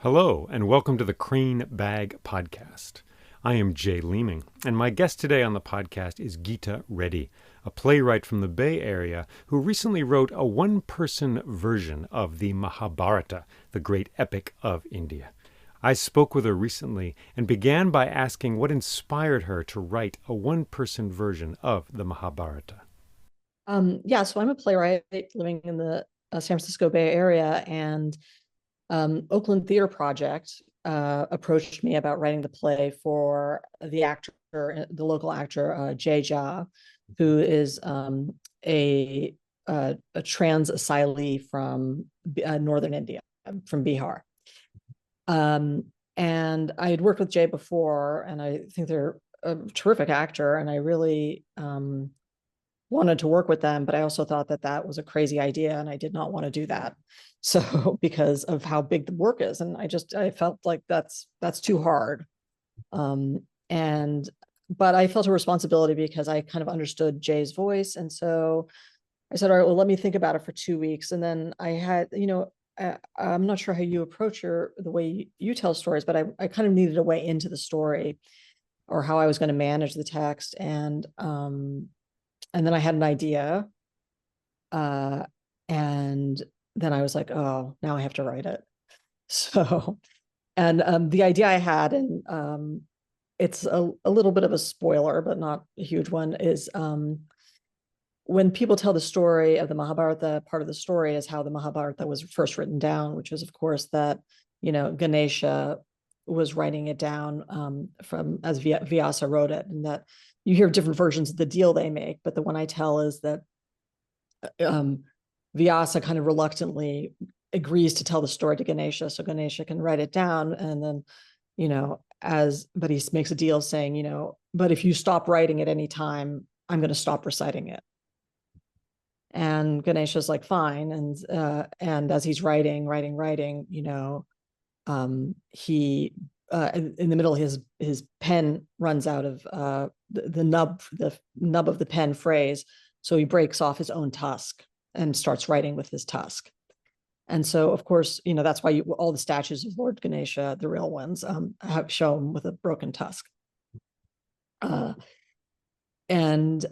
Hello, and welcome to the Crane Bag Podcast. I am Jay Leeming, and my guest today on the podcast is Geetha Reddy, a playwright from the Bay Area who recently wrote a one-person version of the Mahabharata, the great epic of India. I spoke with her recently and began by asking what inspired her to write a one-person version of the Mahabharata. So I'm a playwright living in the San Francisco Bay Area, and Oakland Theater Project approached me about writing the play for the local actor, Jay Jha, who is a trans asylee from northern India, from Bihar. And I had worked with Jay before, and I think they're a terrific actor, and I really wanted to work with them, but I also thought that that was a crazy idea, and I did not want to do that. So because of how big the work is, and I felt like that's too hard. And but I felt a responsibility because I kind of understood Jay's voice, and so I said, all right, well, let me think about it for 2 weeks, and then I had, I'm not sure how you approach the way you tell stories, but I kind of needed a way into the story or how I was going to manage the text, and then I had an idea, and then I was like, oh, now I have to write it. So, and the idea I had, and it's a little bit of a spoiler, but not a huge one, is when people tell the story of the Mahabharata, part of the story is how the Mahabharata was first written down, which is, of course, that, Ganesha was writing it down from as Vyasa wrote it, and that you hear different versions of the deal they make, but the one I tell is that Vyasa kind of reluctantly agrees to tell the story to Ganesha so Ganesha can write it down, and then but he makes a deal saying, but if you stop writing at any time, I'm going to stop reciting it. And Ganesha's like, fine, and as he's writing, he in the middle, his pen runs out of the nub of the pen phrase, so he breaks off his own tusk and starts writing with his tusk. And so, of course, that's why all the statues of Lord Ganesha, the real ones, show him with a broken tusk. And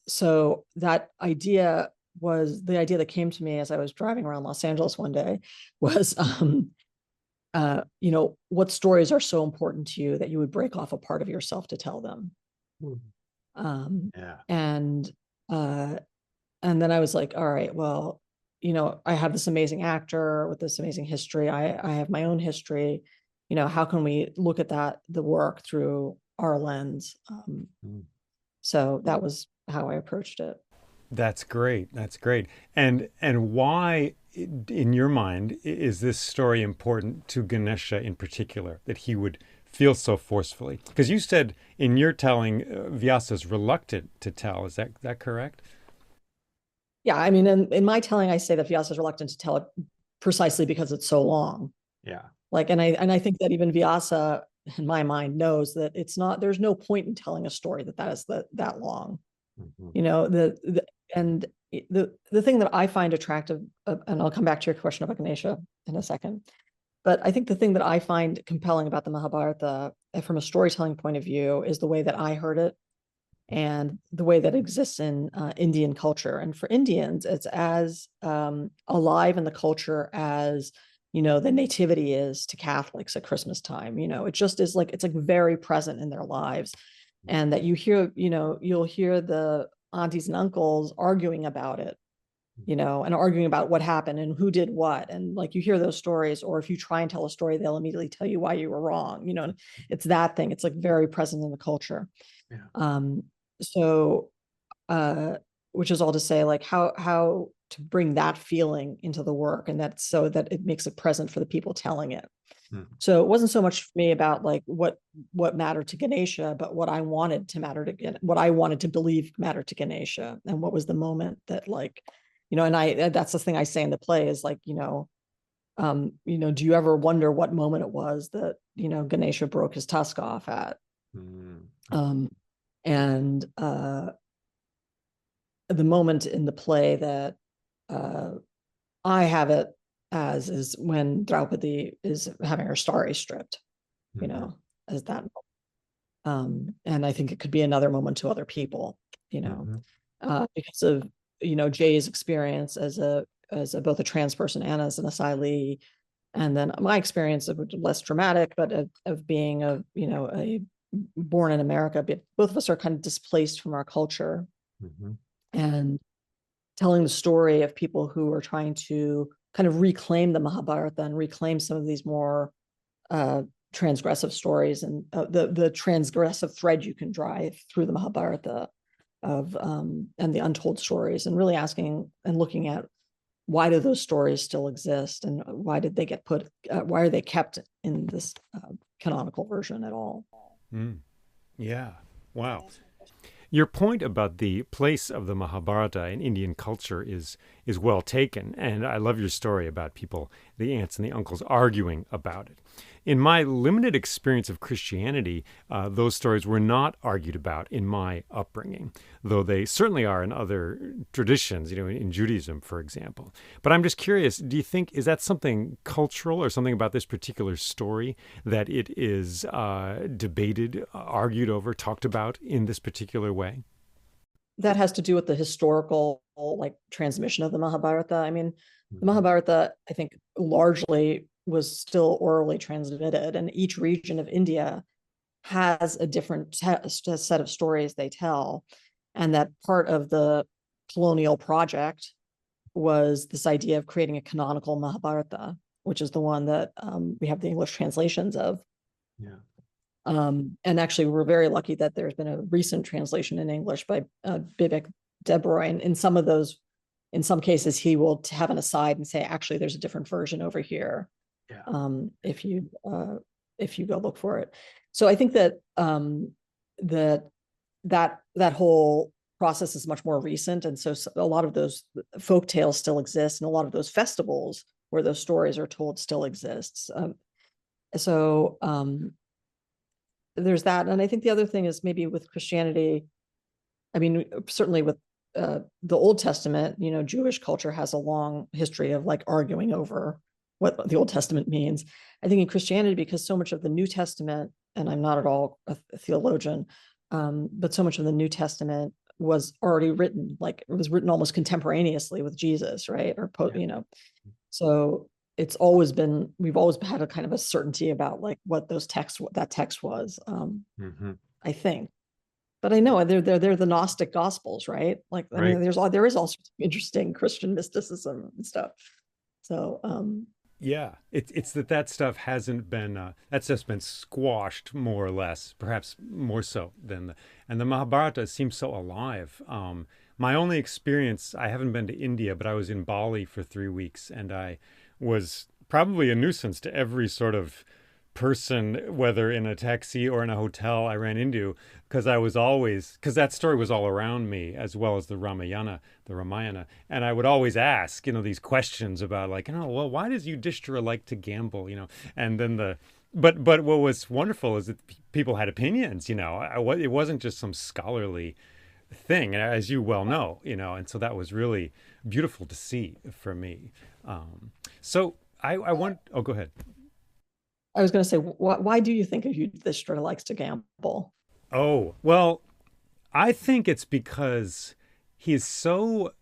so that idea was the idea that came to me as I was driving around Los Angeles one day was, what stories are so important to you that you would break off a part of yourself to tell them? Yeah. And then I was like, all right, well, I have this amazing actor with this amazing history. I have my own history. How can we look at the work through our lens? So that was how I approached it. That's great. That's great. And why, in your mind, is this story important to Ganesha in particular, that he would feel so forcefully? Because you said in your telling, Vyasa's reluctant to tell. Is that correct? Yeah, I mean, in my telling, I say that Vyasa is reluctant to tell it precisely because it's so long. Yeah. Like, and I think that even Vyasa, in my mind, knows that it's not. There's no point in telling a story that is that long. Mm-hmm. And the thing that I find attractive, and I'll come back to your question about Ganesha in a second, but I think the thing that I find compelling about the Mahabharata, from a storytelling point of view, is the way that I heard it and the way that exists in Indian culture. And for Indians, it's as alive in the culture as the nativity is to Catholics at Christmas time. It just is like, it's like very present in their lives, and that you'll hear the aunties and uncles arguing about it, and arguing about what happened and who did what. And like, you hear those stories, or if you try and tell a story, they'll immediately tell you why you were wrong. It's that thing. It's like very present in the culture. Yeah. So, which is all to say, like, how to bring that feeling into the work, and that's so that it makes it present for the people telling it. So it wasn't so much for me about like what mattered to Ganesha, but what I wanted to believe mattered to Ganesha, and what was the moment that, like, and that's the thing I say in the play is like, do you ever wonder what moment it was that Ganesha broke his tusk off at? And the moment in the play that I have it as is when Draupadi is having her starry stripped, you Mm-hmm. know, as that. And I think it could be another moment to other people, Mm-hmm. because of, Jay's experience as both a trans person and as an asylee. And then my experience of less dramatic, but of being a born in America, but both of us are kind of displaced from our culture, Mm-hmm. and telling the story of people who are trying to kind of reclaim the Mahabharata and reclaim some of these more uh, transgressive stories, and the transgressive thread you can drive through the Mahabharata of and the untold stories, and really asking and looking at why do those stories still exist, and why did they get put? Why are they kept in this canonical version at all? Mm. Yeah. Wow. Your point about the place of the Mahabharata in Indian culture is well taken, and I love your story about people, the aunts and the uncles, arguing about it. In my limited experience of Christianity, those stories were not argued about in my upbringing, though they certainly are in other traditions, in Judaism, for example. But I'm just curious, do you think, is that something cultural or something about this particular story that it is debated, argued over, talked about in this particular way? That has to do with the historical transmission of the Mahabharata. I mean, the Mm-hmm. Mahabharata, I think, largely was still orally transmitted, and each region of India has a different set of stories they tell. And that part of the colonial project was this idea of creating a canonical Mahabharata, which is the one that we have the English translations of. Yeah. And actually, we're very lucky that there's been a recent translation in English by Vivek Debroy. In some of those, in some cases, he will have an aside and say, actually, there's a different version over here. Yeah. If you go look for it. So I think that that whole process is much more recent, and so a lot of those folk tales still exist, and a lot of those festivals where those stories are told still exists. So there's that, and I think the other thing is maybe with Christianity. I mean, certainly with the Old Testament, Jewish culture has a long history of arguing over what the Old Testament means. I think in Christianity, because so much of the New Testament, and I'm not at all a theologian, but so much of the New Testament was already written, it was written almost contemporaneously with Jesus, right? Yeah. So we've always had a kind of a certainty about what that text was. Mm-hmm. I think. But I know they're the Gnostic Gospels, right? I Right. mean, there is all sorts of interesting Christian mysticism and stuff. So Yeah, it's that stuff hasn't been that's just been squashed more or less, perhaps more so than the Mahabharata seems so alive. My only experience, I haven't been to India, but I was in Bali for 3 weeks, and I was probably a nuisance to every sort of person, whether in a taxi or in a hotel I ran into, because that story was all around me, as well as the Ramayana, and I would always ask, these questions about well, why does Yudhishthira like to gamble, and then but what was wonderful is that people had opinions, it wasn't just some scholarly thing, as you well know, and so that was really beautiful to see for me. So I want, oh, go ahead. I was going to say, why do you think Yudhishthira likes to gamble? Oh, well, I think it's because he's so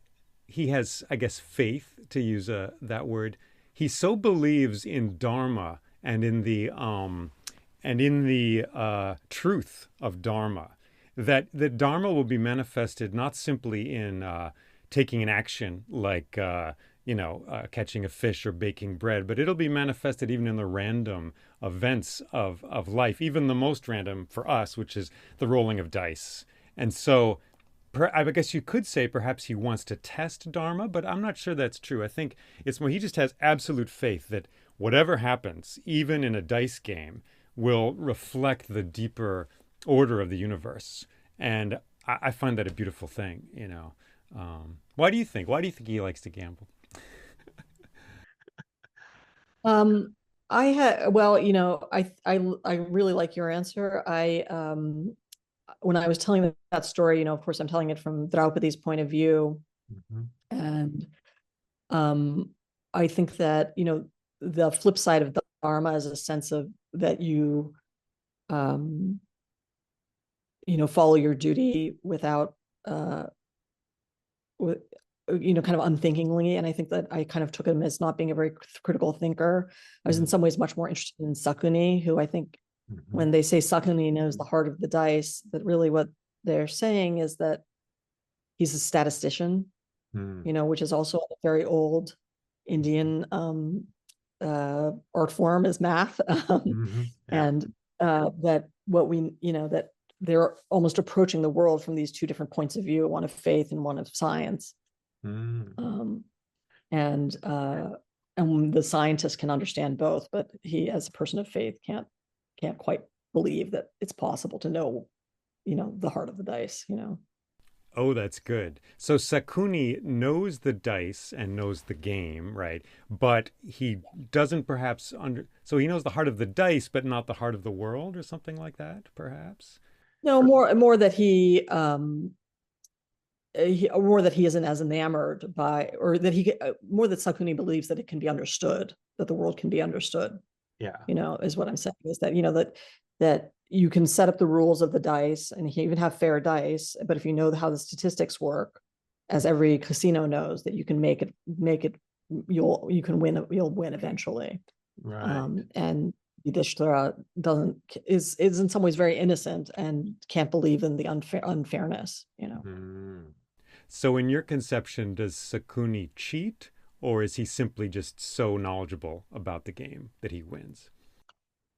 he has, I guess, faith, to use that word. He so believes in Dharma and in the truth of Dharma, that Dharma will be manifested not simply in taking an action like catching a fish or baking bread, but it'll be manifested even in the random events of life, even the most random for us, which is the rolling of dice. And so I guess you could say perhaps he wants to test Dharma, but I'm not sure that's true. I think it's more he just has absolute faith that whatever happens, even in a dice game, will reflect the deeper order of the universe. And I find that a beautiful thing. Why do you think? Why do you think he likes to gamble? Um, I had well, I really like your answer. When I was telling that story, of course, I'm telling it from Draupadi's point of view, Mm-hmm. and um, I think that, the flip side of dharma is a sense of that um, follow your duty without, with, kind of unthinkingly. And I think that I kind of took him as not being a very critical thinker. I was in some ways much more interested in Sakuni, who I think when they say Sakuni knows the heart of the dice, that really what they're saying is that he's a statistician, which is also a very old Indian art form is math. And that what we, that they're almost approaching the world from these two different points of view, one of faith and one of science. Um, and the scientist can understand both, but he, as a person of faith, can't quite believe that it's possible to know, the heart of the dice. Oh, that's good. So Sakuni knows the dice and knows the game, right? But he doesn't perhaps so he knows the heart of the dice, but not the heart of the world or something like that, perhaps? No, more that more that he isn't as enamored by, or that he more that Sakuni believes that it can be understood, that the world can be understood. Yeah. Is what I'm saying, is that, that you can set up the rules of the dice, and you can even have fair dice, but if you know how the statistics work, as every casino knows, that you can make it, you'll win eventually. Right. And Yudhishthira is in some ways very innocent and can't believe in the unfairness. So in your conception, does Sakuni cheat, or is he simply just so knowledgeable about the game that he wins?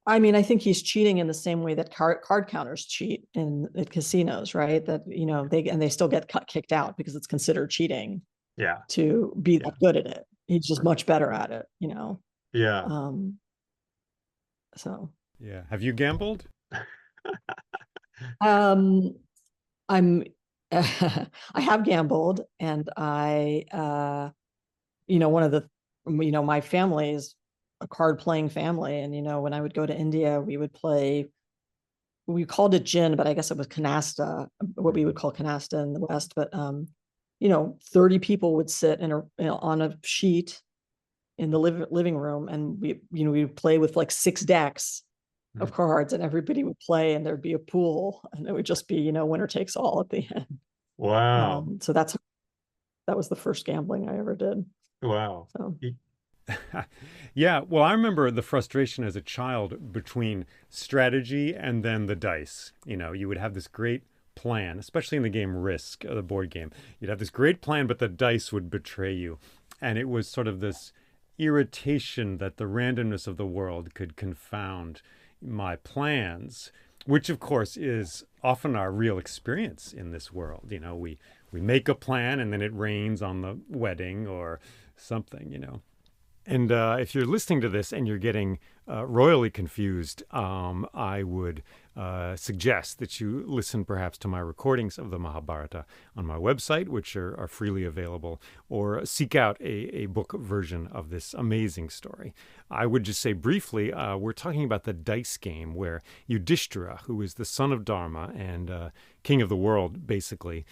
I mean, I think he's cheating in the same way that card counters cheat at casinos, right? That, they still get kicked out because it's considered cheating. Yeah. To be that good at it. He's just much better at it. Yeah. So. Yeah. Have you gambled? I'm I have gambled, and one of the, my family is a card playing family. And, when I would go to India, we called it gin, but I guess it was canasta, what we would call canasta in the West. But, 30 people would sit on a sheet in the living room, and we would play with like 6 decks of cards, and everybody would play, and there'd be a pool, and it would just be, winner takes all at the end. Wow. So that was the first gambling I ever did. Wow. So. Yeah, well, I remember the frustration as a child between strategy and then the dice. You would have this great plan, especially in the game Risk, the board game. You'd have this great plan, but the dice would betray you. And it was sort of this irritation that the randomness of the world could confound my plans, which of course is often our real experience in this world. We make a plan and then it rains on the wedding or something. And if you're listening to this and you're getting royally confused, I would suggest that you listen perhaps to my recordings of the Mahabharata on my website, which are freely available, or seek out a book version of this amazing story. I would just say briefly, we're talking about the dice game where Yudhishthira, who is the son of Dharma and king of the world, basically,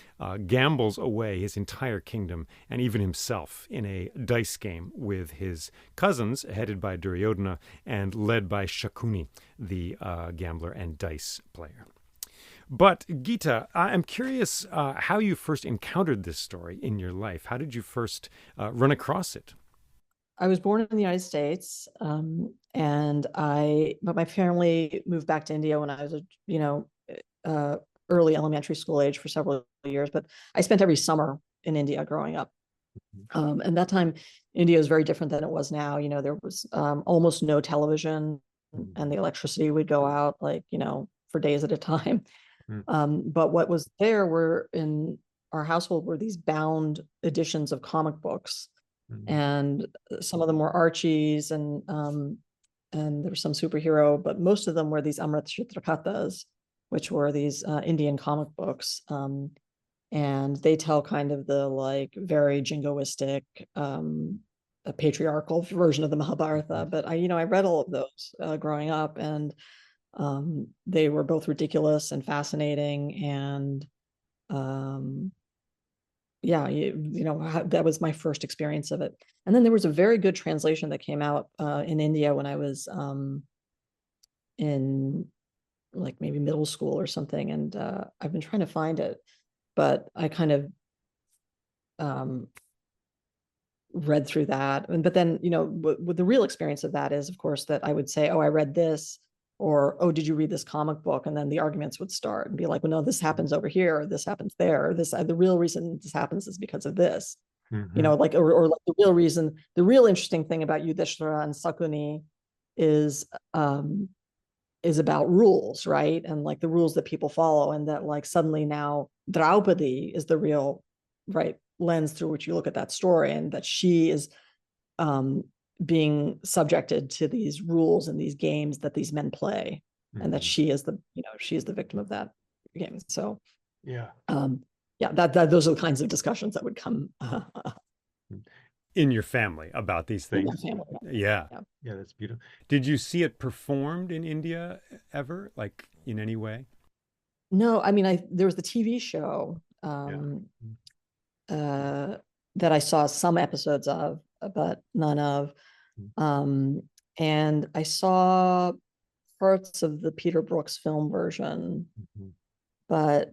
gambles away his entire kingdom and even himself in a dice game with his cousins, headed by Duryodhana and led by Shakuni, the gambler and dice player. But Geetha, I'm curious how you first encountered this story in your life. How did you first run across it? I was born in the United States, but my family moved back to India when I was early elementary school age for several years. But I spent every summer in India growing up. And that time, India was very different than it was now. There was almost no television, and the electricity would go out for days at a time. But what was there were in our household were these bound editions of comic books, and some of them were Archies, and there was some superhero, but most of them were these Amrit Chitrakathas, which were these Indian comic books. And they tell kind of the very jingoistic, a patriarchal version of the Mahabharata. But I read all of those growing up, and they were both ridiculous and fascinating, and yeah, that was my first experience of it. And then there was a very good translation that came out in India when I was in like maybe middle school or something, and I've been trying to find it, but I kind of um, read through that. But then, what the real experience of that is, of course, that I would say, oh, I read this, or, oh, did you read this comic book? And then the arguments would start and be like, well, no, this happens over here, or this happens there, or this, the real reason this happens is because of this. Mm-hmm. Like, or like the real reason, the real interesting thing about Yudhishthira and Sakuni is um is about rules, right? And like the rules that people follow, and that like suddenly now Draupadi is the real, right, lens through which you look at that story, and that she is um, being subjected to these rules and these games that these men play, and that Mm-hmm. she is the victim of that game. So Yeah. yeah, that those are the kinds of discussions that would come In your family about these in my things. family. Yeah. Yeah. Yeah, that's beautiful. Did you see it performed in India ever, like in any way? No, I mean, there was the TV show Yeah. uh, that I saw some episodes of, but none of. Um, and I saw parts of the Peter Brooks film version, Mm-hmm. but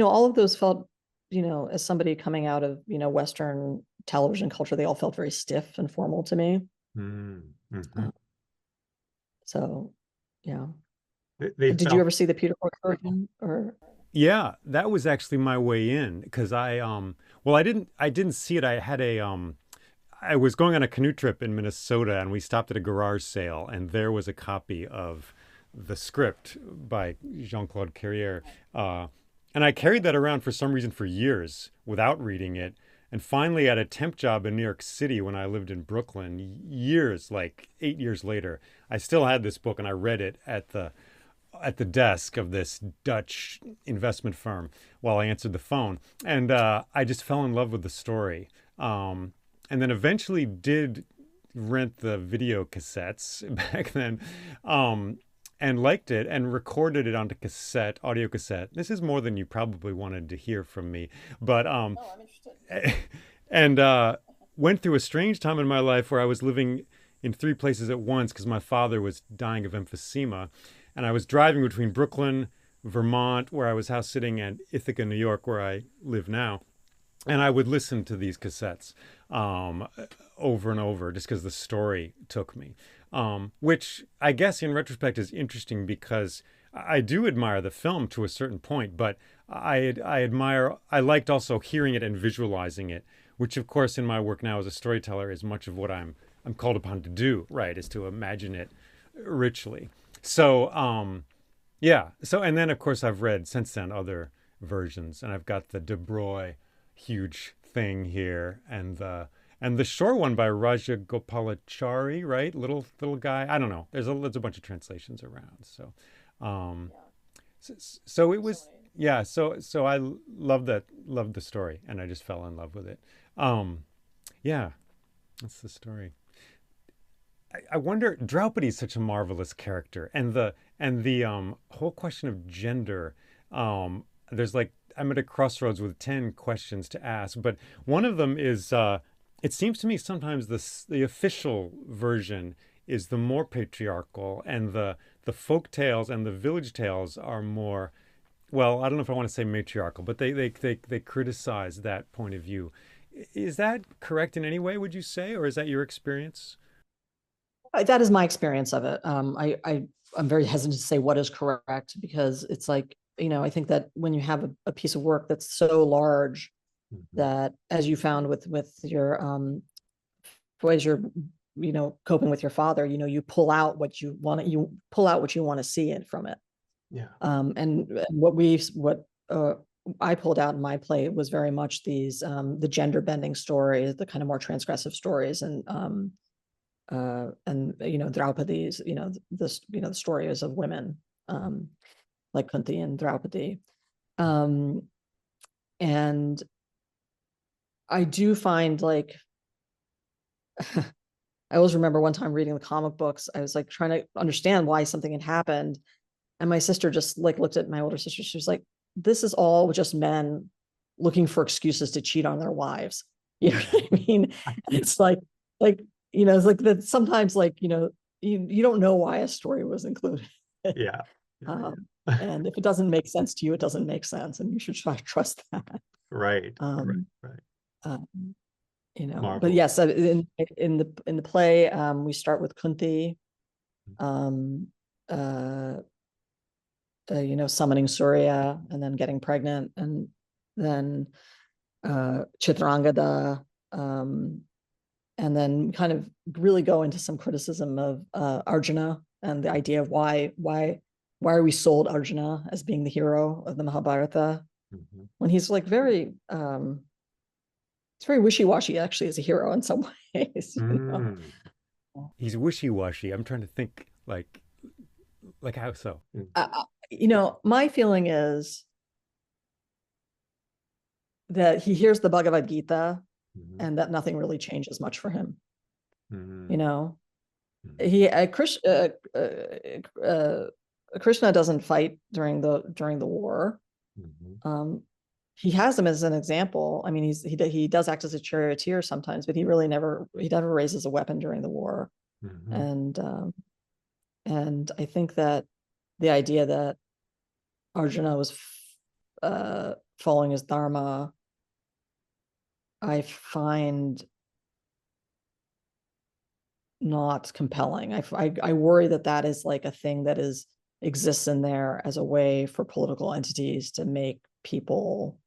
all of those felt, as somebody coming out of, Western television culture, they all felt very stiff and formal to me. Mm-hmm. Uh, so, yeah. They Did you felt. ever see the Peter Brooks version, or? Yeah, that was actually my way in because well, I didn't see it. I was going on a canoe trip in Minnesota and we stopped at a garage sale and there was a copy of the script by Jean-Claude Carrière. And I carried that around for some reason for years without reading it. And finally, at a temp job in New York City when I lived in Brooklyn, years, like 8 years later, I still had this book and I read it at the desk of this Dutch investment firm while I answered the phone. And I just fell in love with the story. And then eventually did rent the video cassettes back then, and liked it and recorded it onto cassette, audio cassette. This is more than you probably wanted to hear from me. But No, I'm interested. and went through a strange time in my life where I was living in three places at once because my father was dying of emphysema. And I was driving between Brooklyn, Vermont, where I was house sitting, and Ithaca, New York, where I live now. And I would listen to these cassettes over and over just because the story took me. Which I guess in retrospect is interesting because I do admire the film to a certain point, but I liked also hearing it and visualizing it, which of course in my work now as a storyteller is much of what I'm called upon to do, right, is to imagine it richly. So, yeah. So, and then of course I've read since then other versions, and I've got the De Broglie huge thing here, and the short one by Raja Gopalachari, right? Little guy. I don't know. There's a bunch of translations around. So, um, so it was, yeah. So I loved the story, and I just fell in love with it. Um, yeah, that's the story. I wonder. Draupadi is such a marvelous character, and the whole question of gender. There's like I'm at a crossroads with 10 questions to ask, but one of them is. It seems to me sometimes the official version is the more patriarchal, and the folk tales and the village tales are more. Well, I don't know if I want to say matriarchal, but they criticize that point of view. Is that correct in any way? Would you say, or is that your experience? That is my experience of it. I'm very hesitant to say what is correct, because it's like, I think that when you have a piece of work that's so large, Mhm. that, as you found with your ways you're, coping with your father, you pull out what you want to see it from it. Yeah. And what I pulled out in my play was very much these the gender bending stories, the kind of more transgressive stories, and Draupadi's, the story is of women, like Kunti and Draupadi. Um, and I do find, like, I always remember one time reading the comic books, I was like trying to understand why something had happened. And my sister just like looked at my older sister. She was like, this is all just men looking for excuses to cheat on their wives. You know what I mean? It's like, it's like that sometimes, you don't know why a story was included. Yeah. And if it doesn't make sense to you, it doesn't make sense, and you should try to trust that. Right. Right. But Marvelous. yes, in the play, we start with Kunti, summoning Surya and then getting pregnant, and then Chitrangada, and then kind of really go into some criticism of Arjuna and the idea of why are we sold Arjuna as being the hero of the Mahabharata, when he's like very it's very wishy-washy actually as a hero in some ways. He's wishy-washy. I'm trying to think like how so? My feeling is that he hears the Bhagavad Gita and that nothing really changes much for him. He Krishna doesn't fight during the war. He has him as an example. I mean, he does act as a charioteer sometimes, but he never raises a weapon during the war. And I think that the idea that Arjuna was following his dharma, I find not compelling. I worry that is like a thing that exists in there as a way for political entities to make people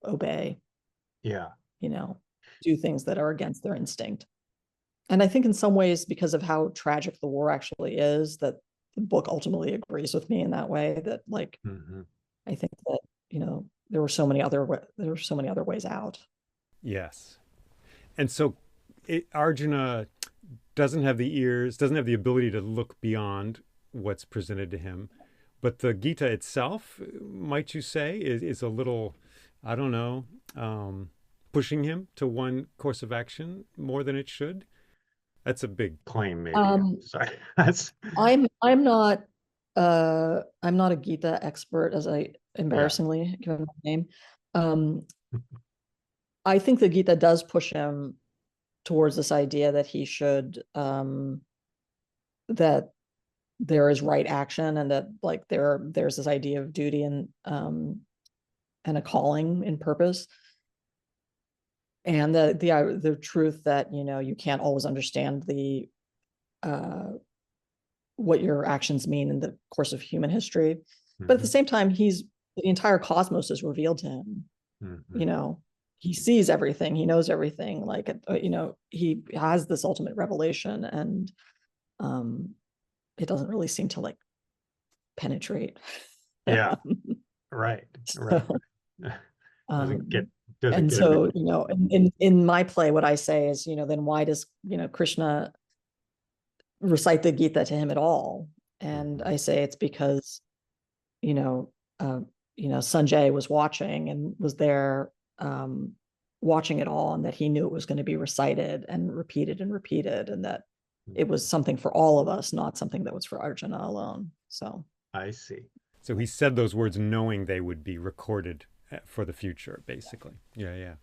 obey. Yeah. Do things that are against their instinct. And I think in some ways, because of how tragic the war actually is, that the book ultimately agrees with me in that way, that I think that, there were so many other ways out. Yes. And so Arjuna doesn't have the ears, doesn't have the ability to look beyond what's presented to him. But the Gita itself, might you say, is a little, I don't know, pushing him to one course of action more than it should? That's a big claim, maybe. Sorry. I'm not a Gita expert, as I embarrassingly given my name. I think the Gita does push him towards this idea that he should that there is right action, and that like there's this idea of duty and a calling and purpose, and the truth that you can't always understand the what your actions mean in the course of human history, but at the same time, the entire cosmos is revealed to him. He sees everything, he knows everything, like he has this ultimate revelation, and it doesn't really seem to like penetrate. Right. In my play, what I say is, then why does Krishna recite the Gita to him at all? And I say it's because Sanjay was watching and was there watching it all, and that he knew it was going to be recited and repeated, and that it was something for all of us, not something that was for Arjuna alone. So I see. So he said those words knowing they would be recorded for the future, basically. Yeah.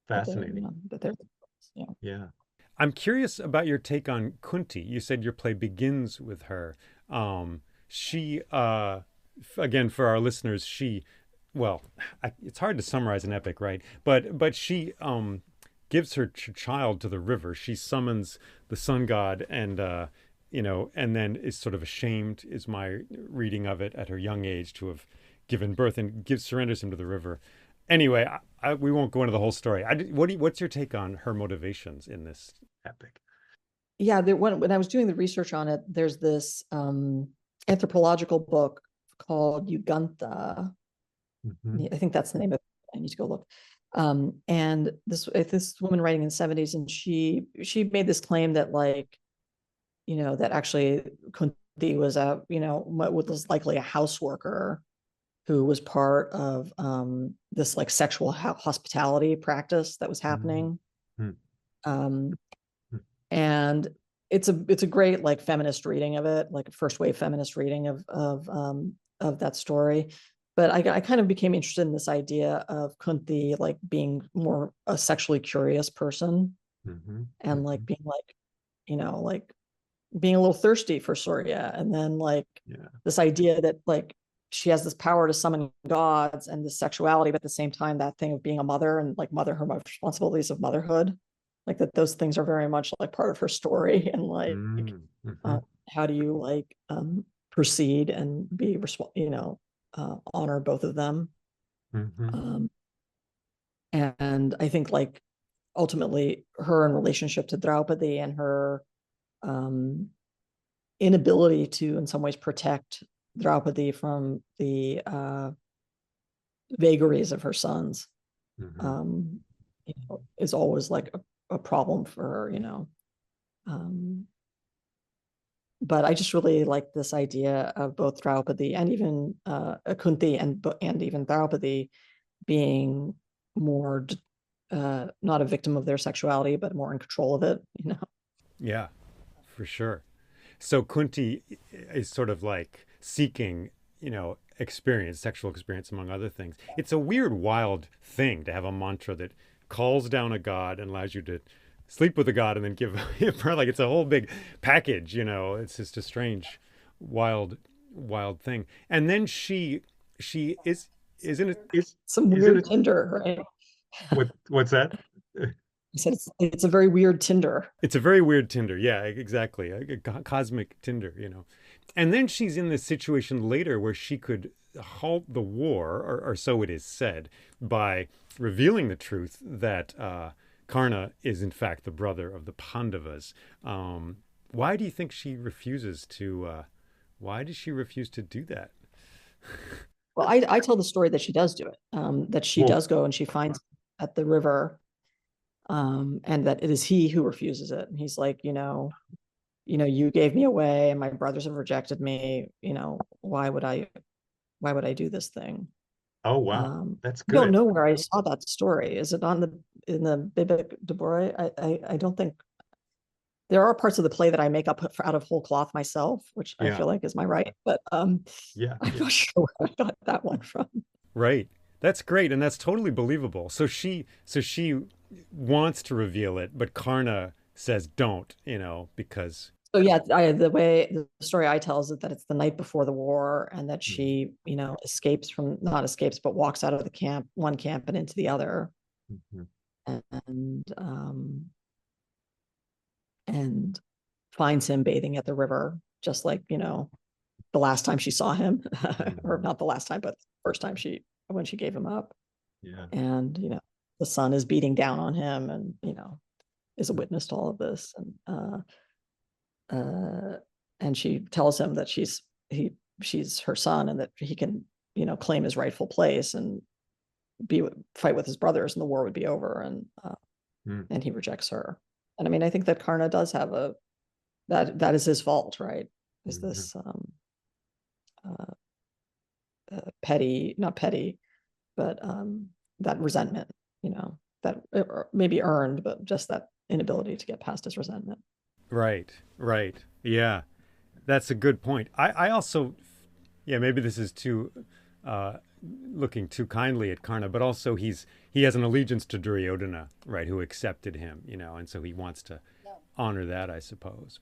Fascinating. Yeah. I'm curious about your take on Kunti. You said your play begins with her. She, again, for our listeners, it's hard to summarize an epic, right? But she gives her child to the river. She summons the sun god, and and then is sort of ashamed, is my reading of it, at her young age to have given birth, and surrenders him to the river. Anyway, we won't go into the whole story. What's your take on her motivations in this epic? Yeah, when I was doing the research on it, there's this anthropological book called Yugantha. I think that's the name of it. I need to go look. And this woman writing in the 70s, and she made this claim that that actually Kunti was was likely a house worker who was part of this like sexual hospitality practice that was happening. And it's a great like feminist reading of it, like a first wave feminist reading of that story. but I kind of became interested in this idea of Kunti like being more a sexually curious person, Mm-hmm. and Mm-hmm. like being like, like being a little thirsty for Surya. And then like Yeah. this idea that like she has this power to summon gods and this sexuality, but at the same time, that thing of being a mother and like her responsibilities of motherhood, like that those things are very much like part of her story. And like, Mm-hmm. how do you like proceed and be, honor both of them. Mm-hmm. Um, and I think like ultimately her in relationship to Draupadi and her um, inability to, in some ways, protect Draupadi from the vagaries of her sons, Mm-hmm. um, is always like a problem for her, Um, but I just really like this idea of both Draupadi and even Kunti and even Draupadi being more not a victim of their sexuality, but more in control of it. Yeah, for sure. So Kunti is sort of like seeking, experience, sexual experience, among other things. It's a weird, wild thing to have a mantra that calls down a god and allows you to sleep with a god and then give her like it's a whole big package. It's just a strange, wild, wild thing. And then she is isn't it Some isn't weird it Tinder, right? what's that? I said it's a very weird Tinder. It's a very weird Tinder. Yeah, exactly. A cosmic Tinder. And then she's in this situation later where she could halt the war, or so it is said, by revealing the truth that Karna is in fact the brother of the Pandavas. Why do you think she refuses to? Why does she refuse to do that? Well, I tell the story that she does do it, that she Well, does go and she finds at the river, and that it is he who refuses it. And he's like, you gave me away and my brothers have rejected me. Why would I do this thing? oh wow, that's I don't good. know where I saw that story. Is it on in the Biblic Deborah? I don't think there are parts of the play that I make up out of whole cloth myself, which I Yeah, feel like is my right, but yeah, I'm yeah. not sure where I got that one from. Right. That's great, and that's totally believable. So she wants to reveal it, but Karna says don't, because So yeah, the story I tell is that it's the night before the war, and that she, escapes from not escapes, but walks out of the one camp and into the other, Mhm. and and finds him bathing at the river, just like the last time she saw him, or Mhm. not the last time, but the first time when she gave him up, Yeah. and the sun is beating down on him, and is a witness to all of this, uh, and she tells him that she's her son, and that he can claim his rightful place and fight with his brothers, and the war would be over, Mm. and he rejects her. And I mean, I think that Karna does have that is his fault, right? Is Mhm. this uh, petty, not petty, but that resentment, that maybe earned, but just that inability to get past his resentment. Right. Right. Yeah. That's a good point. I also, yeah, maybe this is too uh, looking too kindly at Karna, but also he has an allegiance to Duryodhana, right, who accepted him, and so he wants to honor that, I suppose.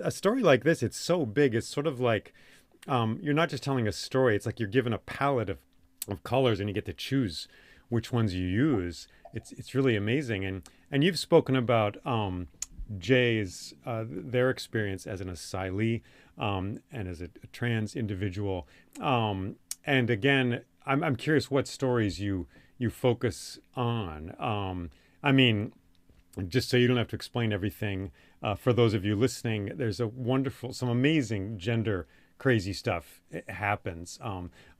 A story like this, it's so big. It's sort of like you're not just telling a story. It's like you're given a palette of colors, and you get to choose which ones you use. It's really amazing. And you've spoken about Jay's their experience as an asylee and as a trans individual. And again, I'm curious what stories you focus on. I mean, just so you don't have to explain everything, for those of you listening, there's a wonderful, some amazing gender crazy stuff happens.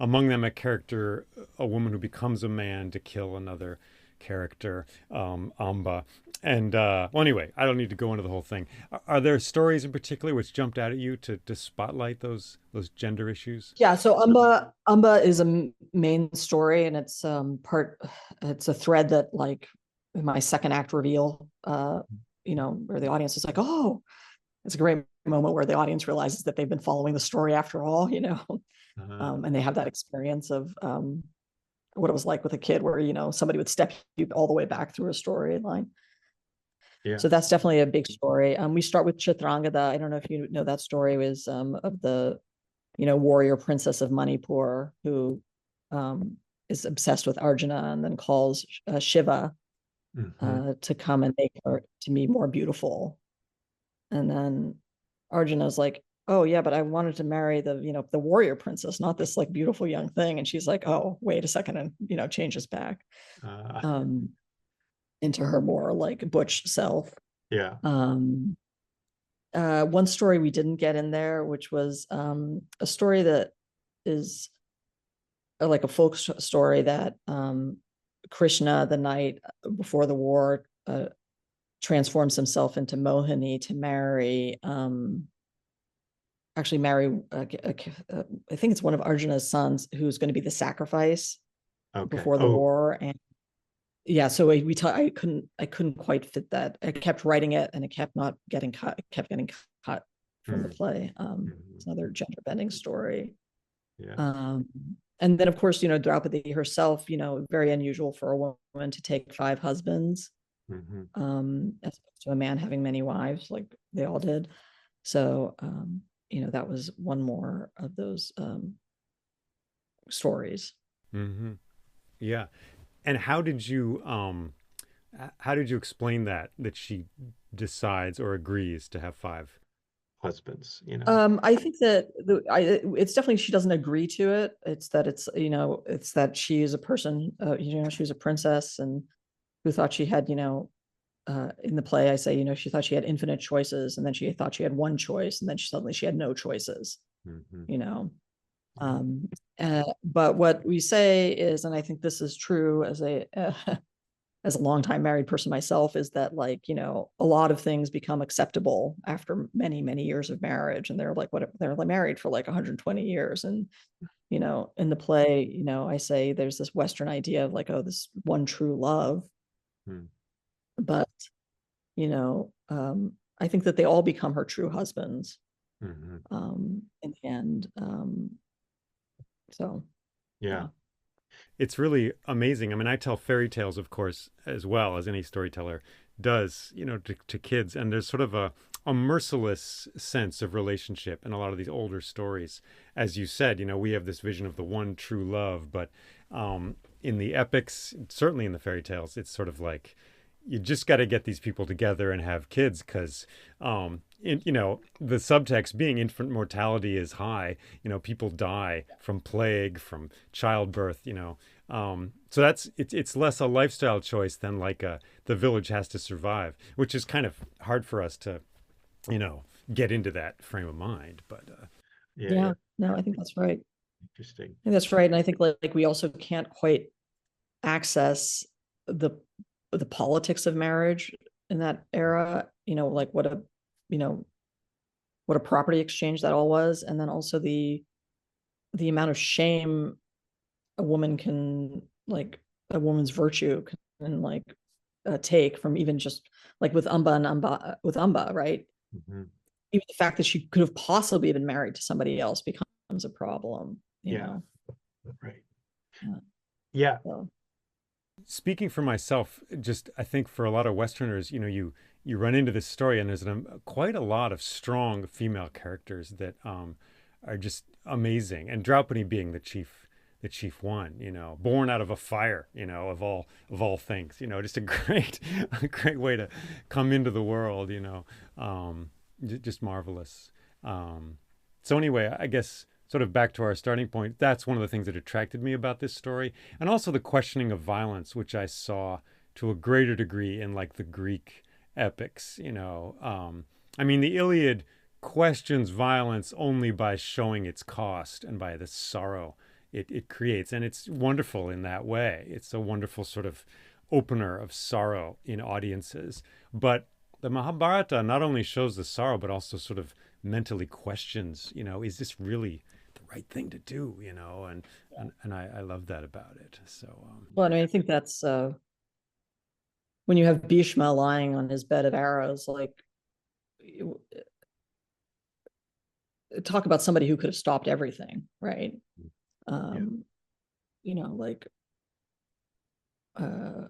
Among them, a character, a woman who becomes a man to kill another character, Amba. And well, anyway, I don't need to go into the whole thing. Are there stories in particular which jumped out at you to spotlight those gender issues? Yeah, so Umba is a main story, and it's a thread that, like, in my second act reveal, where the audience is like, oh, it's a great moment where the audience realizes that they've been following the story after all, Uh, and they have that experience of what it was like with a kid, where somebody would step you all the way back through a storyline. yeah. So that's definitely a big story. We start with Chitrangada. I don't know if you know that story, was of the warrior princess of Manipur, who is obsessed with Arjuna and then calls Shiva Hmm. to come and make her to be more beautiful. And then Arjuna's like, oh yeah, but I wanted to marry the warrior princess, not this like beautiful young thing. And she's like, oh, wait a second, and changes back Uh, um, into her more like butch self. yeah. Um, one story we didn't get in there, which was a story that is like a folk story that Krishna, the night before the war, transforms himself into Mohini to marry, actually marry, I think it's one of Arjuna's sons, who's going to be the sacrifice Okay. before the Oh. war. And yeah, so I couldn't quite fit that. I kept writing it, and it kept not getting cut. It kept getting cut from the Mm, play. It's mhm. another gender bending story. Yeah. Um, and then, of course, Draupadi herself, very unusual for a woman to take five husbands, Hmm. as opposed to a man having many wives, like they all did. So, that was one more of those stories. Hmm. Yeah. And how did you explain that she decides or agrees to have five husbands, you know? I think that it's definitely, she doesn't agree to it. It's that she is a person, she was a princess, and who thought she had, in the play, I say, she thought she had infinite choices, and then she thought she had one choice, and then suddenly she had no choices, Hmm. you know. Yeah. Um, but what we say is, and I think this is true as a as a longtime married person myself, is that, like, a lot of things become acceptable after many, many years of marriage, and they're like married for like 120 years, and in the play, I say there's this Western idea of like, oh, this one true love, but you know, I think that they all become her true husbands Mm-hmm. in the end. So Yeah. yeah. It's really amazing. I mean, I tell fairy tales, of course, as well as any storyteller does, to kids. And there's sort of a merciless sense of relationship in a lot of these older stories. As you said, we have this vision of the one true love, but in the epics, certainly in the fairy tales, it's sort of like you just got to get these people together and have kids because the subtext being infant mortality is high. People die from plague, from childbirth. So it's less a lifestyle choice than like the village has to survive, which is kind of hard for us to you know get into that frame of mind. But yeah, yeah, Yeah, no, I think that's right. interesting. I think that's right. And I think, like, we also can't quite access the politics of marriage in that era, like you know, what a property exchange that all was. And then also the amount of shame a woman can, like, a woman's virtue can, like, take from, even just like with Amba, right? Hmm. Even the fact that she could have possibly been married to somebody else becomes a problem, Yeah, right. Yeah. Yeah. So, Speaking for myself, just I think for a lot of Westerners, you run into this story, and there's quite a lot of strong female characters that are just amazing, and Draupadi being the chief one, you know, born out of a fire, you know, of all things, you know, just a great a great way to come into the world, you know, just marvelous. Um, so anyway, I guess sort of back to our starting point, that's one of the things that attracted me about this story, and also the questioning of violence, which I saw to a greater degree in like the Greek epics, you know. I mean, the Iliad questions violence only by showing its cost and by the sorrow it creates. And it's wonderful in that way. It's a wonderful sort of opener of sorrow in audiences. But the Mahabharata not only shows the sorrow, but also sort of mentally questions, you know, is this really the right thing to do, you know? And I love that about it. So, Well, I mean, I think that's when you have Bhishma lying on his bed of arrows, like talk about somebody who could have stopped everything, right? yeah. You know, like uh,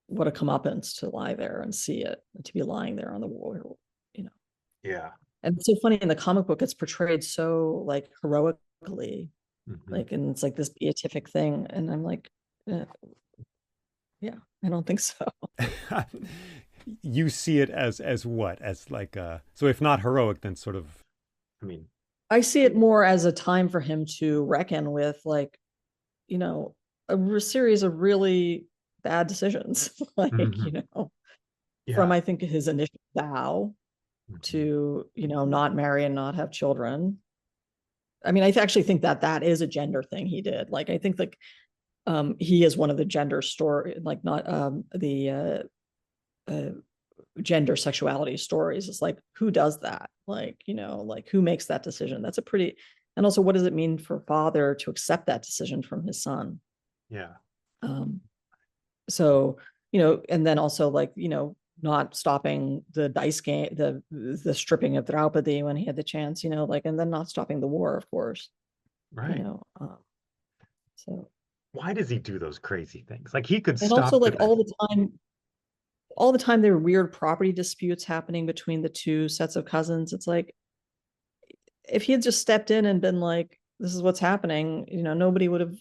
what a comeuppance to lie there and see it, and to be lying there on the wall, you know. Yeah. And it's so funny in the comic book, it's portrayed so like heroically, Mm-hmm. like, and it's like this beatific thing, and I'm like, yeah, I don't think so. You see it as what? As like so if not heroic, then sort of, I mean, I see it more as a time for him to reckon with, like, you know, a series of really bad decisions, like, mhm. you know, from Yeah. I think his initial vow Mhm. to, you know, not marry and not have children. I mean, I actually think that that is a gender thing he did. Like, I think like he is one of the gender story, like not the uh, gender sexuality stories. It's like, who does that? Like, you know, like who makes that decision? That's a pretty, and also what does it mean for father to accept that decision from his son? Yeah. Um, so, you know, and then also like, you know, not stopping the dice game, the stripping of Draupadi when he had the chance, you know, like, and then not stopping the war, of course, you Right. know. So, Why does he do those crazy things? Like he could and also stop like the. all the time there were weird property disputes happening between the two sets of cousins. It's like, if he had just stepped in and been like, this is what's happening, you know, nobody would have,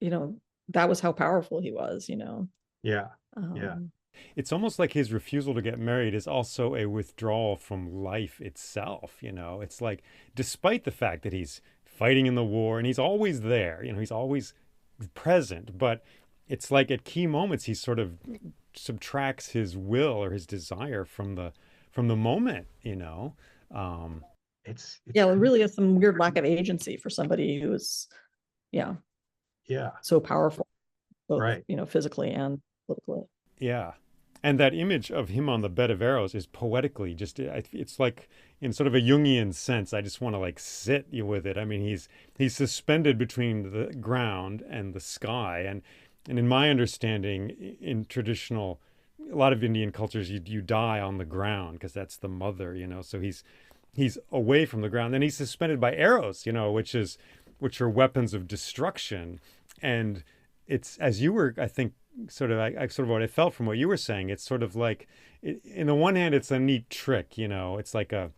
you know, that was how powerful he was, you know. Yeah. Yeah. um It's almost like his refusal to get married is also a withdrawal from life itself, you know. It's like despite the fact that he's fighting in the war and he's always there, you know, he's always present, but it's like at key moments he sort of subtracts his will or his desire from the moment, you know. Um it's yeah, it really is some weird lack of agency for somebody who's, yeah, yeah, so powerful, both, right. you know, physically and politically. Yeah. And that image of him on the bed of arrows is poetically just, it's like in sort of a Jungian sense. I just want to like sit with it. I mean, he's suspended between the ground and the sky. And in my understanding, in traditional, a lot of Indian cultures, you die on the ground because that's the mother, you know. So he's away from the ground. Then he's suspended by arrows, you know, which are weapons of destruction. And it's as you were, I think, sort of I sort of what I felt from what you were saying. It's sort of like, in the one hand, it's a neat trick, you know. It's like a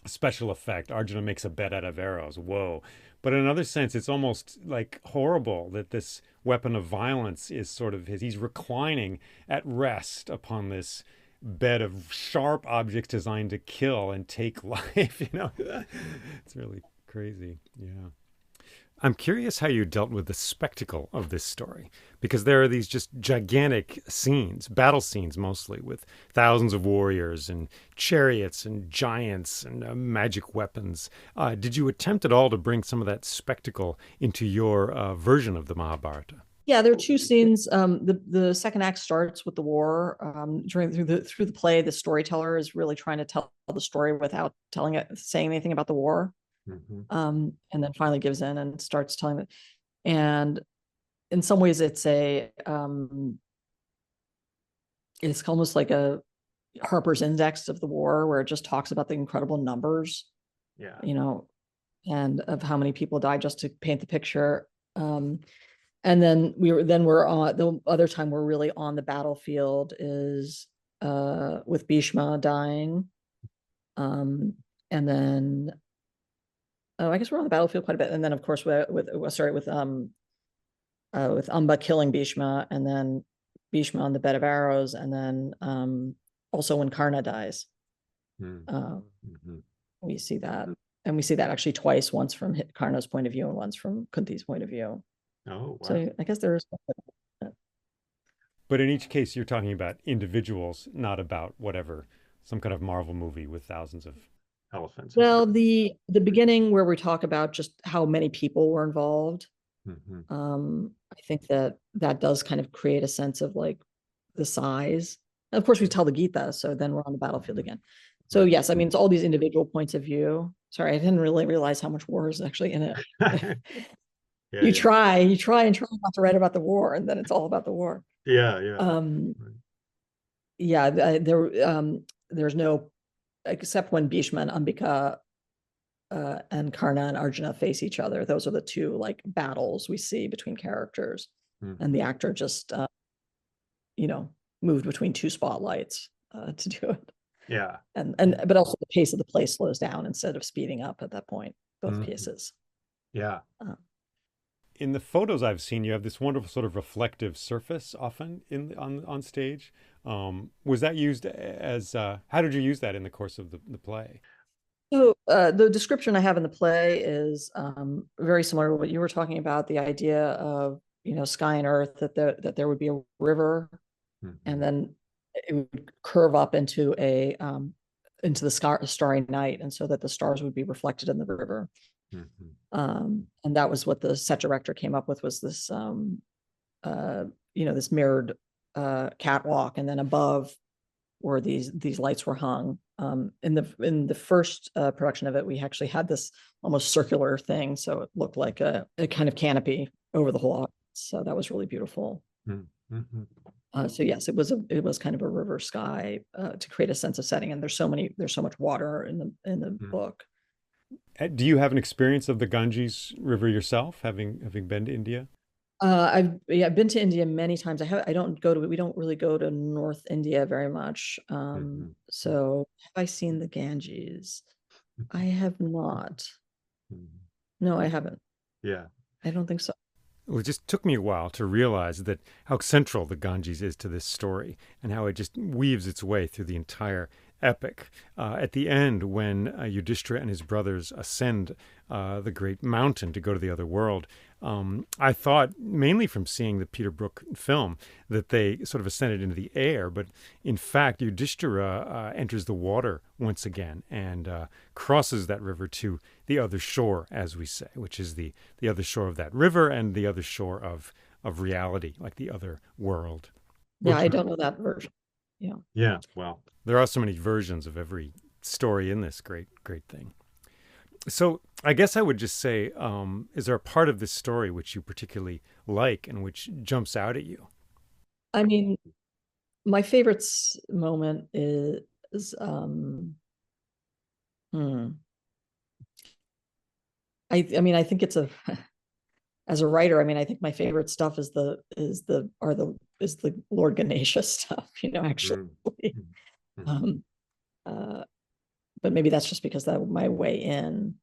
special effect. Arjuna makes a bed out of arrows. Whoa. But in another sense, it's almost like horrible that this weapon of violence is sort of his. He's reclining at rest upon this bed of sharp objects designed to kill and take life. You know, it's really crazy. Yeah. I'm curious how you dealt with the spectacle of this story, because there are these just gigantic scenes, battle scenes mostly, with thousands of warriors and chariots and giants and magic weapons. Did you attempt at all to bring some of that spectacle into your version of the Mahabharata? Yeah, there are two scenes. The second act starts with the war. During through the play, the storyteller is really trying to tell the story without saying anything about the war. Mm-hmm. And then finally gives in and starts telling it. And in some ways, it's almost like a Harper's Index of the war, where it just talks about the incredible numbers, Yeah. you know, and of how many people died, just to paint the picture. And then we're on the other time we're really on the battlefield is with Bhishma dying. And then Oh, I guess we're on the battlefield quite a bit, and then of course sorry, with Amba killing Bhishma, and then Bhishma on the bed of arrows, and then also when Karna dies. Mm. Um, Mhm. we see that, and we see that actually twice, once from Karna's point of view and once from Kunti's point of view. Oh, wow. So I guess there's. But in each case, you're talking about individuals, not about whatever, some kind of Marvel movie with thousands of elephants or Well, something. the beginning where we talk about just how many people were involved, Hmm. I think that that does kind of create a sense of like the size. And of course, we tell the Gita, so then we're on the battlefield again. So Right. yes, I mean it's all these individual points of view. Sorry, I didn't really realize how much war is actually in it. Yeah, yeah. You try and try not to write about the war, and then it's all about the war. Yeah, yeah. Um, Right. yeah, there's no, except when Bhishma and Ambika and Karna and Arjuna face each other. Those are the two like battles we see between characters, and the Mhm. actor just you know moved between two spotlights to do it. Yeah. And but also the pace of the play slows down instead of speeding up at that point. Both Mhm. cases. Yeah. Uh, In the photos I've seen, you have this wonderful sort of reflective surface often on stage. Was that used as how did you use that in the course of the play? so the description I have in the play is very similar to what you were talking about. The idea of sky and earth, that there would be a river, and Hmm. then it would curve up into the starry night, and so that the stars would be reflected in the river. Hmm. And that was what the set director came up with, was this uh, this mirrored catwalk, and then above where these lights were hung. In the first production of it, we actually had this almost circular thing, so it looked like a kind of canopy over the whole audience. So that was really beautiful. Hmm. So yes, it was kind of a river sky to create a sense of setting, and there's so much water in the book. Do you have an experience of the Ganges River yourself, having been to India? I've been to India many times. I don't go to we don't really go to North India very much. Hmm. So have I seen the Ganges? I have not. Hmm. No, I haven't. Yeah. I don't think so. Well, it just took me a while to realize that how central the Ganges is to this story and how it just weaves its way through the entire epic. At the end, when Yudhishthira and his brothers ascend the great mountain to go to the other world, I thought, mainly from seeing the Peter Brook film, that they sort of ascended into the air. But in fact, Yudhishthira enters the water once again and crosses that river to the other shore, as we say, which is the other shore of that river and the other shore of reality, like the other world. Yeah, Which I don't know that version. Yeah. yeah, well, there are so many versions of every story in this great thing. So I guess I would just say, is there a part of this story which you particularly like and which jumps out at you? I mean, my favorite moment is hmm. I mean, I think it's a as a writer, I mean, I think my favorite stuff is the Lord Ganesha stuff, actually. Mm. Mm-hmm. Um, uh, but maybe that's just because that my way in.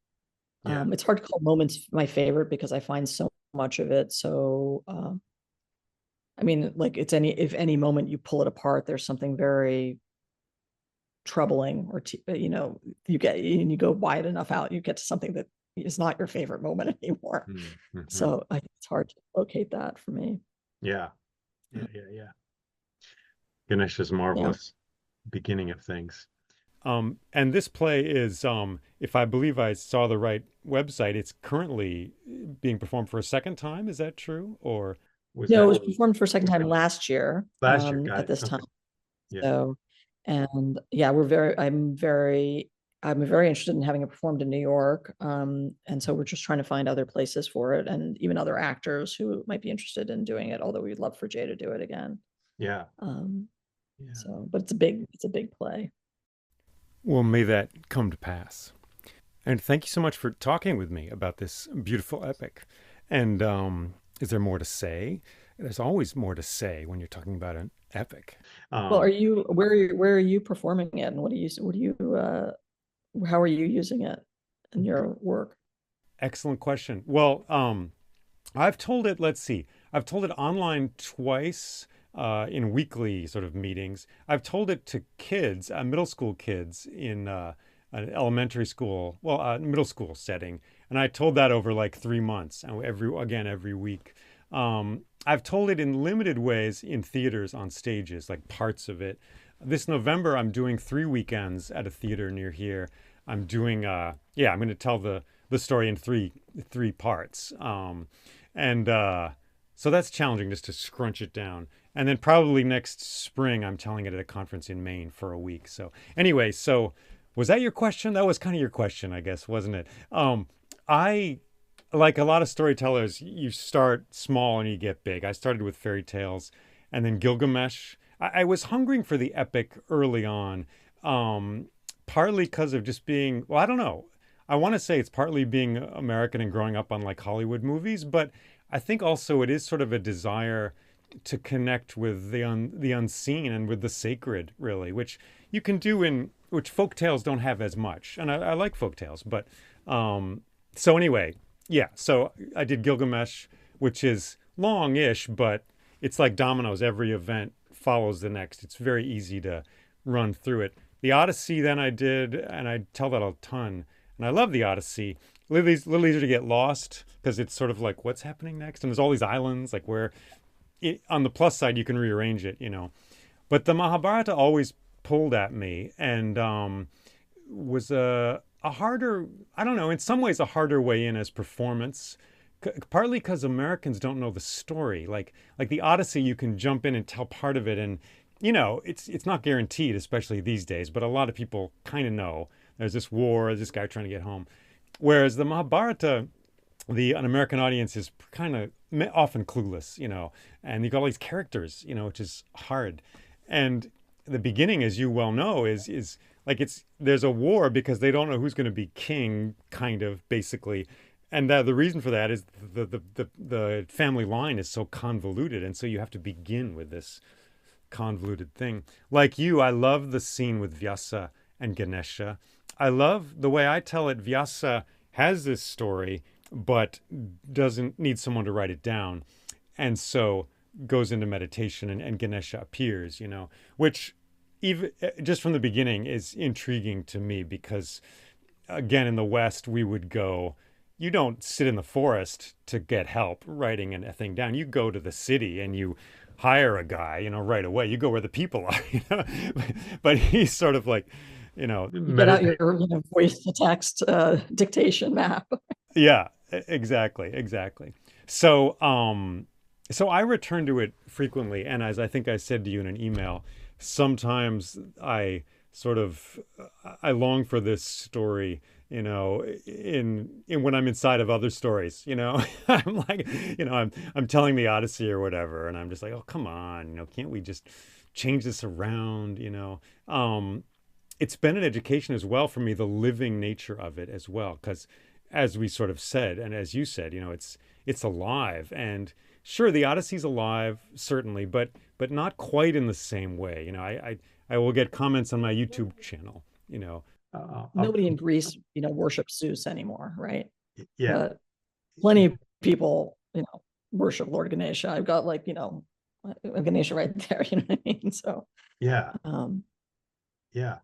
Yeah. It's hard to call moments my favorite because I find so much of it. So, I mean, like if any moment you pull it apart, there's something very troubling, or you go wide enough out, you get to something that is not your favorite moment anymore. Mm-hmm. So I think it's hard to locate that for me. Yeah. Yeah. Yeah. Yeah. Ganesha's Yeah. marvelous beginning of things. And this play is, if I believe I saw the right website, it's currently being performed for a second time. Is that true? Or was No, it that was performed for a second time last year, last year? Got at it. this time. Okay. Yeah. So, and yeah, I'm very interested in having it performed in New York. And so we're just trying to find other places for it, and even other actors who might be interested in doing it, although we'd love for Jay to do it again. Yeah. Um, Yeah. but it's a big play. Well, may that come to pass. And thank you so much for talking with me about this beautiful epic. And is there more to say? There's always more to say when you're talking about an epic. Well, Um, where are you performing it, and how are you using it in your work? Excellent question. Well, I've told it, let's see, I've told it online twice in weekly sort of meetings. I've told it to kids, middle school kids in an elementary school, well, middle school setting. And I told that over like 3 months, and every week. I've told it in limited ways in theaters on stages, like parts of it. This November, I'm doing 3 weekends at a theater near here. I'm doing, I'm going to tell the story in three parts. And So that's challenging just to scrunch it down. And then probably next spring, I'm telling it at a conference in Maine for a week. So anyway, so was that your question? That was kind of your question, I guess, wasn't it? I like a lot of storytellers, you start small and you get big. I started with fairy tales and then Gilgamesh. I was hungering for the epic early on, partly because of just being, well, I don't know. I want to say it's partly being American and growing up on like Hollywood movies, but I think also it is sort of a desire to connect with the unseen and with the sacred, really, which you can do in which folk tales don't have as much. And I like folk tales, but so anyway, yeah. So I did Gilgamesh, which is long-ish, but it's like dominoes. Every event follows the next. It's very easy to run through it. The Odyssey, then I did, and I tell that a ton. And I love the Odyssey. Little easier to get lost because it's sort of like what's happening next, and there's all these islands like where on the plus side you can rearrange it, you know. But the Mahabharata always pulled at me and was a harder, I don't know, in some ways a harder way in as performance. Partly because Americans don't know the story. Like the Odyssey, you can jump in and tell part of it, and you know it's not guaranteed, especially these days. But a lot of people kind of know there's this war, this guy trying to get home. Whereas the Mahabharata, an American audience is kind of often clueless, you know, and you got all these characters, you know, which is hard. And the beginning, as you well know, is like there's a war because they don't know who's going to be king, kind of basically, and the reason for that is the family line is so convoluted, and so you have to begin with this convoluted thing. Like you, I love the scene with Vyasa and Ganesha. I love the way I tell it. Vyasa has this story, but doesn't need someone to write it down, and so goes into meditation, and Ganesha appears, you know, which even just from the beginning is intriguing to me because, again, in the West, we would go, you don't sit in the forest to get help writing a thing down. You go to the city and you hire a guy, you know, right away. You go where the people are, you know. But he's sort of like, you know, You get out meditate. your voice to text dictation map. Yeah, exactly. So, so I return to it frequently, and as I think I said to you in an email, sometimes I long for this story, you know, in when I'm inside of other stories, you know. I'm like, you know, I'm telling the Odyssey or whatever, and I'm just like, oh, come on, you know, can't we just change this around, you know? It's been an education as well for me, the living nature of it as well, because as we sort of said, and as you said, you know, it's alive, and sure, the Odyssey's alive, certainly, but not quite in the same way. You know, I will get comments on my YouTube channel, you know. Nobody in Greece, you know, worships Zeus anymore, right? Yeah, But plenty of people, you know, worship Lord Ganesha. I've got like, you know, a Ganesha right there, you know what I mean? So, yeah, um, yeah.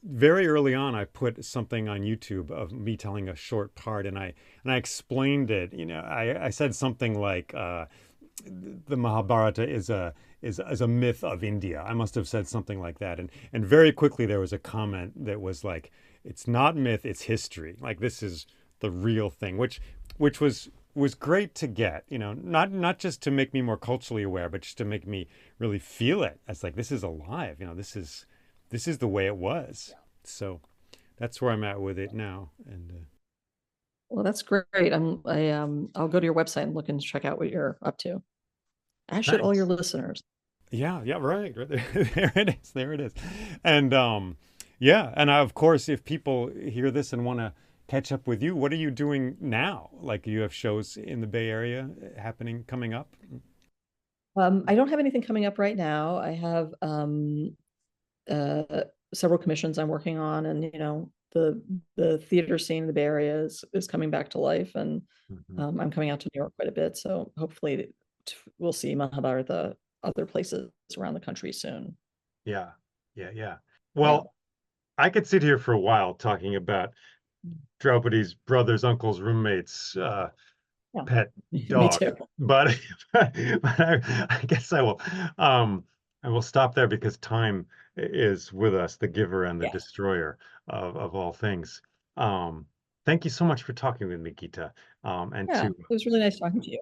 Very early on, I put something on YouTube of me telling a short part, and I explained it. You know, I said something like the Mahabharata is a myth of India. I must have said something like that, and very quickly there was a comment that was like, it's not myth, it's history. Like this is the real thing, which was great to get. You know, not just to make me more culturally aware, but just to make me really feel it. It's like this is alive. You know, this is the way it was. So that's where I'm at with it now. And well, that's great. I'll go to your website and look and check out what you're up to. As should all your thanks. listeners. Yeah, right there, there it is. And yeah, and of course, if people hear this and want to catch up with you, what are you doing now? Like you have shows in the Bay Area happening coming up? I don't have anything coming up right now. I have uh, several commissions I'm working on, and you know, the theater scene in the Bay Area is coming back to life, and Mhm. I'm coming out to New York quite a bit, so hopefully we'll see Mahabharata other places around the country soon. Yeah. Yeah. Yeah. Yeah. Well, I could sit here for a while talking about Draupadi's brothers, uncles, roommates, Yeah. pet Me dog. too. But, but I guess um I will stop there because time is with us, the giver and the Yeah. destroyer of all things. Um, Thank you so much for talking with me, Geeta. And Yeah. to It was really nice talking to you.